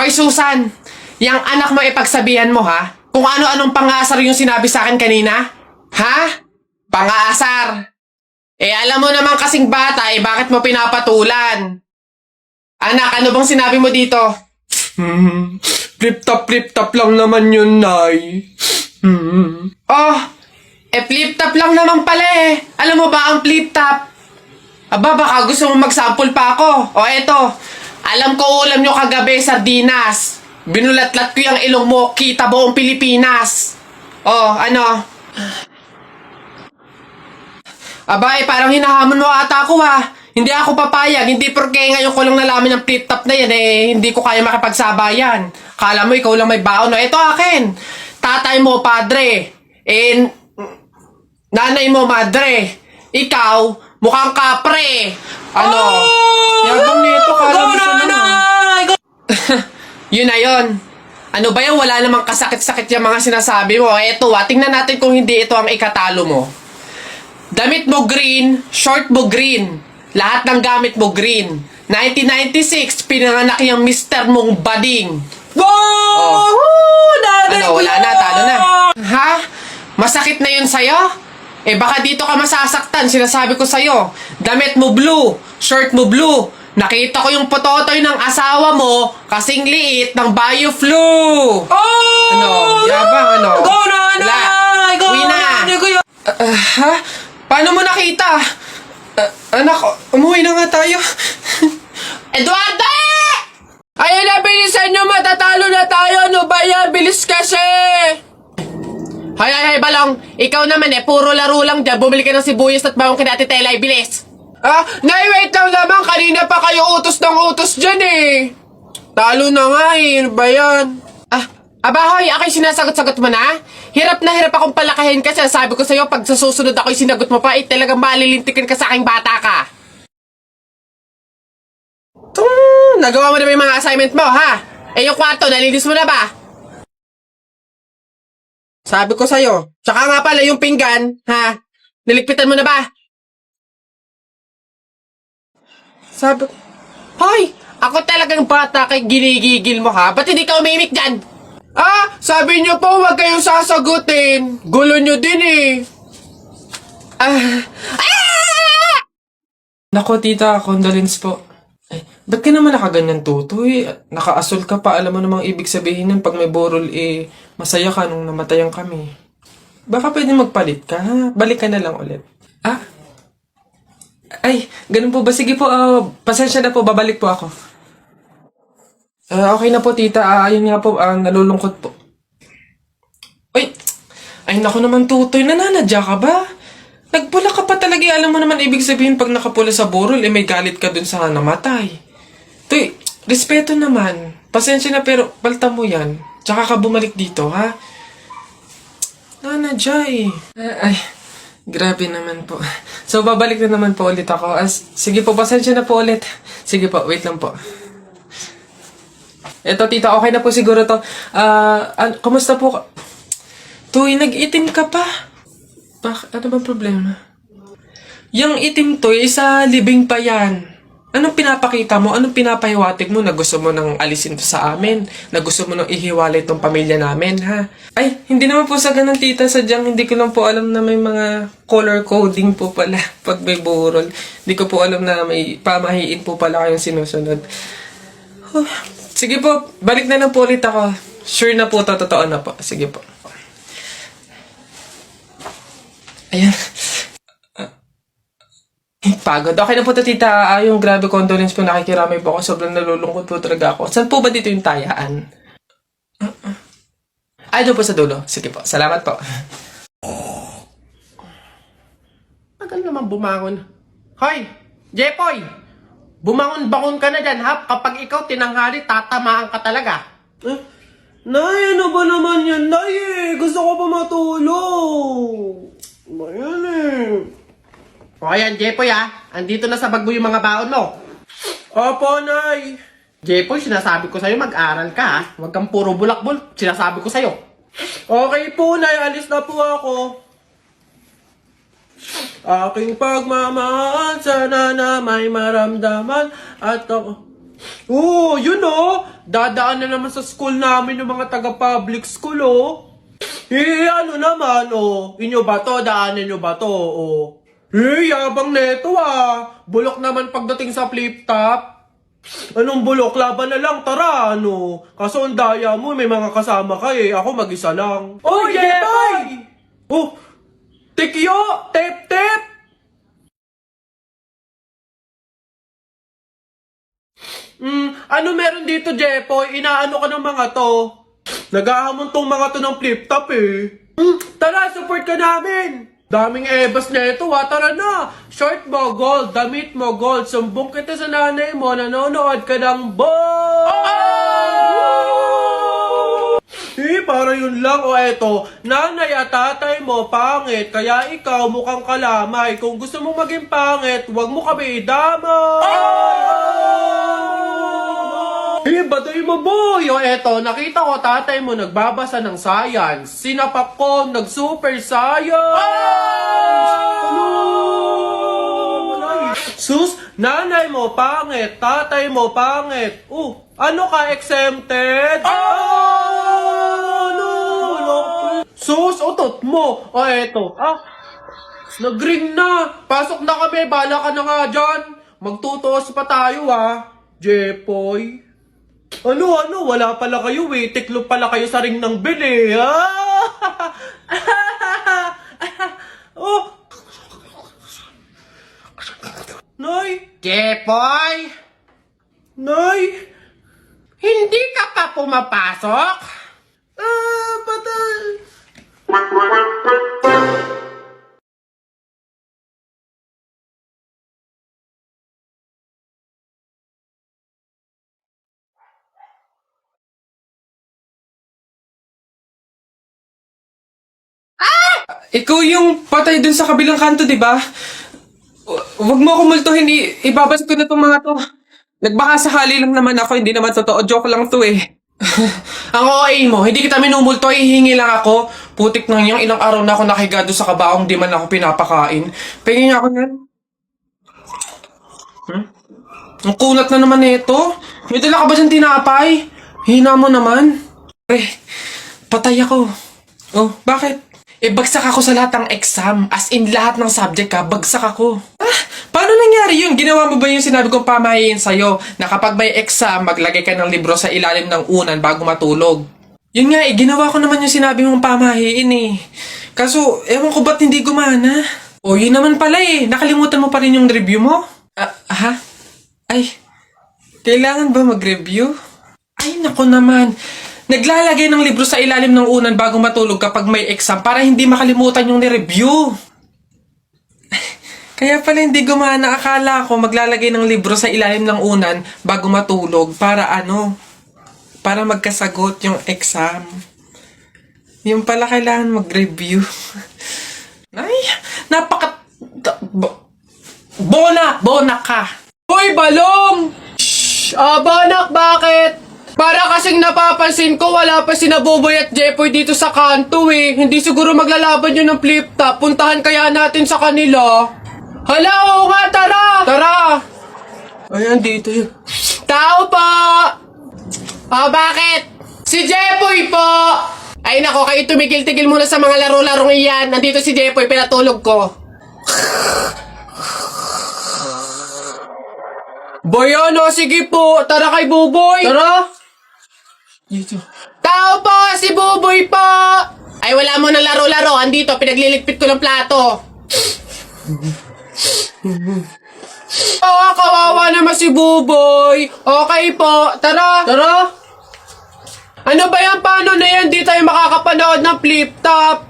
Hoy Susan, yang anak mo ipagsabihan mo ha? Kung ano-anong pangasar yung sinabi sa akin kanina? Ha? Pangasar. Alam mo naman kasing bata, bakit mo pinapatulan? Anak, ano bang sinabi mo dito? Flip-top lang naman yun, Nay. Oh, flip-top lang naman pala eh. Alam mo ba ang flip-top? Aba, baka gusto mo mag-sample pa ako. O eto, alam ko ulam nyo kagabi, sardinas. Binulatlat ko yung ilong mo, kita buong Pilipinas. Oh, ano? Aba, parang hinahamon mo ata ako ha. Hindi ako papayag, hindi porke ngayon ko lang nalaman yung flip-top na yan hindi ko kaya makipagsabayan. Kala mo ikaw lang may baon. No, ito akin. Tatay mo, padre. Nanay mo, madre. Ikaw, mukhang kapre. Ano? Yabang nito, kala mo siya naman. Yun na yun. Ano ba yan? Wala namang kasakit-sakit yung mga sinasabi mo. Eto tingnan natin kung hindi ito ang ikatalo mo. Damit mo green, short mo green. Lahat ng gamit mo green. 1996, pinanganak yung mister mong bading. Wow! Ano, wala na, talo na. Ha? Masakit na yun sa'yo? Baka dito ka masasaktan, sinasabi ko sa'yo. Damit mo blue, shirt mo blue. Nakita ko yung pototoy ng asawa mo kasing liit ng bio-flu. Oh! Ano? Yabang, ano? Go na, Nay! Go Uwi na! Ha? Paano mo nakita? Anak, umuwi na nga tayo. Eduardo! Ayun na, bilisan nyo, matatalo na tayo. Ano ba yan? Bilis kasi! Hay, Balong. Ikaw naman puro laro lang dyan. Bumili ka ng sibuyas at bawang kina Ate Tela, bilis. Nay, wait lang naman. Kanina pa kayo utos ng utos dyan Talo na nga Ano ba yan? Abahoy, ako'y sinasagot-sagot mo na? Hirap na hirap akong palakahin kasi sabi ko sa'yo, pag sa susunod ako'y sinagot mo pa, talagang malilintikin ka sa aking bata ka. Nagawa mo na ba yung mga assignment mo, ha? Yung kwarto, nalinis mo na ba? Sabi ko sa'yo. Tsaka nga pala yung pinggan, ha? Niligpitan mo na ba? Sabi ko, hoy! Ako talagang bata kay ginigigil mo, ha? Ba't hindi ka umimik dyan? Sabi niyo po huwag kayong sasagutin. Gulo niyo din Nako, tita, condolence po. Ba't ka naman nakaganyan, tutoy? Nakaasol ka pa, alam mo namang ibig sabihin nun pag may borol, masaya ka nung namatayan kami. Baka pwede magpalit ka, ha? Balik ka na lang ulit. Ay, ganun po ba? Sige po, pasensya na po, babalik po ako. Okay na po, tita. Ayun nga po, nalulungkot po. Ay, naku naman, tutoy. Nananadya ka ba? Nagpula ka pa talaga. Alam mo naman, ibig sabihin, pag nakapula sa burol, may galit ka dun sa namatay. Tuy, respeto naman. Pasensya na, pero balta mo yan. Tsaka ka bumalik dito, ha? Nanadya Ay, grabe naman po. So, babalik na naman po ulit ako. Sige po, pasensya na po ulit. Sige po, wait lang po. Eto, tita, okay na po siguro to. Kumusta po? Tuy, nag-itim ka pa. Ano bang problema? Yung itim to, isa libing pa yan. Anong pinapakita mo? Anong pinapahiwatig mo na gusto mo nang alisin to sa amin? Na gusto mo nang ihiwalay tong pamilya namin, ha? Ay, hindi naman po sa ganun, tita. Sadyang hindi ko lang po alam na may mga color coding po pala pag may burol. Hindi ko po alam na may pamahiin po pala kayong sinusunod. Sige po, balik na lang po ulit ako. Sure na po, totoo na po. Sige po. Ayan. Pagod. Okay na po to, tita. Yung grabe condolence po, nakikiramay po ako. Sobrang nalulungkot po talaga ako. Saan po ba dito yung tayaan? Doon po sa dulo. Sige po. Salamat po. Tagal naman bumangon. Hoy! Jepoy! Bumangon-bangon ka na dyan, ha? Kapag ikaw tinanghali, tatamaan ka talaga. Nay, ano ba naman yan, Nay? Gusto ko pa matulog. Ba yan O ayan, Jepoy, ha? Andito na sa bag mo yung mga baon mo. Opo, Nay. Jepoy, sinasabi ko sa'yo, mag-aral ka, ha? Huwag kang puro bulakbol. Sinasabi ko sa'yo. Okay po, Nay. Alis na po ako. Aking pagmamahal, sana na may maramdaman at ako. Oo, yun oh. Dadaan na naman sa school namin yung mga taga-public school oh. Ano naman oh. Inyo ba to? Daanan nyo ba to? Oh. Yabang neto ah. Bulok naman pagdating sa flip top. Anong bulok? Laban na lang, tara, ano? Kaso ang daya mo, may mga kasama ka eh. Ako mag-isa lang. Oh, Jepoy! Oh, tikyo! Tep-tep! Ano meron dito, Jepoy? Inaano ka ng mga to? Naghahamon tong mga to ng flip-top eh. Tara, support ka namin! Daming ebas na ito ha, tara na! Short mo, gold. Damit mo, gold. Sumbong kita sa nanay mo, nanonood ka ng ball! Para yun lang. O eto, nanay at tatay mo, pangit. Kaya ikaw mukhang kalamay. Kung gusto mong maging pangit, huwag mo kami idamay! Baday mo boy! O eto, nakita ko tatay mo nagbabasa ng science. Sinapak ko, nag-super science! Sus, nanay mo pangit, tatay mo pangit. Ano ka exempted? Sus, utot mo. O eto, nag-ring na. Pasok na kami, bala ka na nga dyan. Magtutos pa tayo Jepoy. Ano, wala pala kayo eh. Tiklo pala kayo sa ring ng bili, Oh! Nay! Jepoy! Nay! Hindi ka pa pumapasok? Patay! Ikaw yung patay dun sa kabilang kanto, di ba? Huwag mo ako multuhin, ibabas ko na tong mga to. Nagbaka sakali lang naman ako, hindi naman totoo. Joke lang to eh. Ang OA mo, hindi kita minumulto, hihingi lang ako. Putik nang yung ilang araw na ako nakigado sa kabaong, di man ako pinapakain. Pingin niya ako yan. Ang kunat na naman nito. May dala ka ba dyan tinapay? Hina mo naman. Patay ako. Oh, bakit? Bagsak ako sa lahat ng exam. As in, lahat ng subject bagsak ako. Paano nangyari yun? Ginawa mo ba yung sinabi kong pamahiin sa'yo na kapag may exam, maglagay ka ng libro sa ilalim ng unan bago matulog? Yun nga ginawa ko naman yung sinabi mong pamahiin Kaso, ewan ko ba't hindi gumana? Yun naman pala nakalimutan mo pa rin yung review mo? Ay, kailangan ba mag-review? Ay, nako naman. Naglalagay ng libro sa ilalim ng unan bago matulog kapag may exam para hindi makalimutan yung ni-review. Kaya pala hindi gumana. Akala ko maglalagay ng libro sa ilalim ng unan bago matulog para para magkasagot yung exam. Yung pala kailangan mag-review. Ay, Bonak ka. Hoy, Balong! Shhh! Banak, bakit? Para kasing napapansin ko, wala pa si Naboboy at Jepoy dito sa kanto Hindi siguro maglalaban yun ng flip top. Puntahan kaya natin sa kanila. Hala, oo nga, tara! Tara! Ayan, dito yun. Tao po! Bakit? Si Jepoy po! Ay nako, kayo tumigil-tigil muna sa mga laro-larong iyan. Nandito si Jepoy, pinatulog ko. Boy, sige po. Tara kay Buboy. Tara. Dito. Tao po, si Buboy po. Ay, wala mo na laro-laro. Andito, pinagliligpit ko ng plato. Kawawa naman si Buboy. Okay po. Tara. Tara. Ano ba yan? Paano na yan? Di tayo makakapanood ng flip top.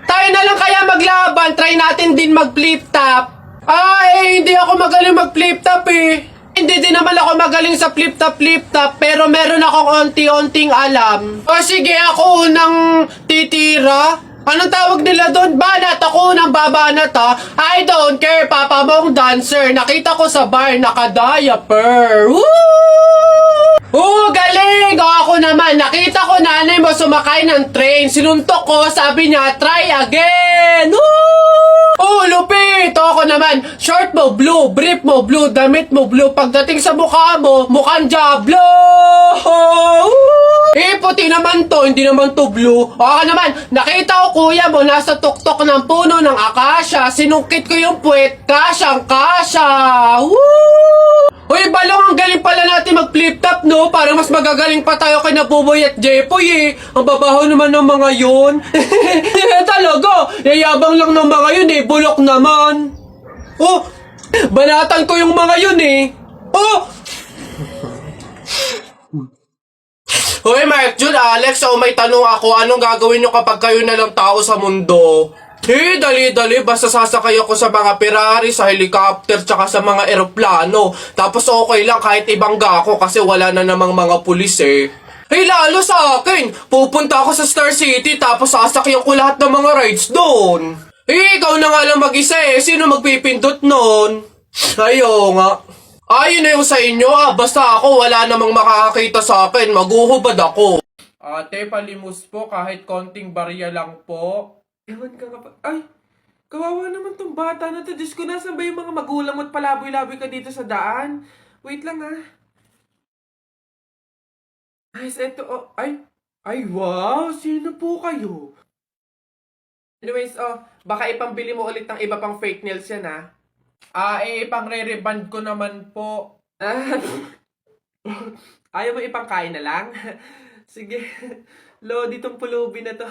Tayo na lang kaya maglaban. Try natin din mag-flip top. Hindi ako magaling mag-flip top Hindi din naman ako magaling sa flip top, pero meron akong onti-onting alam. Sige, ako unang titira. Anong tawag nila doon? Banat! Ako unang babanat I don't care, papa mong dancer. Nakita ko sa bar, naka-diaper. Woo! Galing! Ako naman, nakita ko nanay mo sumakay ng train. Sinuntok ko, sabi niya, try again! Woo! Oh, lupit! Ako naman, short mo blue, brief mo blue, damit mo blue. Pagdating sa mukha mo, mukhang Diablo! Eh, puti naman to, hindi naman to blue. Ako naman, nakita ko kuya mo nasa tuktok ng puno ng akasya. Sinungkit ko yung puwet, kasyang kasya. Woo! Uy, balong, ang galing pala natin mag-flip top, no? Parang mas magagaling pa tayo kay Nabuboy at Jepoy, eh. Ang babaho naman ng mga yun. Talaga, yayabang lang ng mga yun, eh. Bulok naman. Oh, banatan ko yung mga yun, eh. Oh! Hoy, Mark Jun, Alex, may tanong ako, anong gagawin nyo kapag kayo na lang tao sa mundo? Dali-dali, basta sasakay ako sa mga Ferrari, sa helicopter, tsaka sa mga eroplano. Tapos okay lang kahit ibangga ako kasi wala na namang mga pulis eh. Lalo sa akin, pupunta ako sa Star City tapos sasakyan ko lahat ng mga rides doon. Ikaw na nga lang mag-isa eh, sino magpipindot nun? Ayo nga. Ayun na yung sa inyo basta ako wala namang makakakita sa akin, maguhubad ako. Ate, palimus po kahit konting barya lang po. Ewan ka nga pa. Ay! Kawawa naman tong bata na to. Diyos ko, nasan ba yung mga magulang mo at palaboy-laboy ka dito sa daan? Wait lang ah. Ay, eto. Oh, ay! Ay, wow! Sino po kayo? Anyways, baka ipambili mo ulit ng iba pang fake nails yan ah. Pang re-reband ko naman po. Ayaw mo ipangkain na lang? Sige. Lodi tong pulubi na to.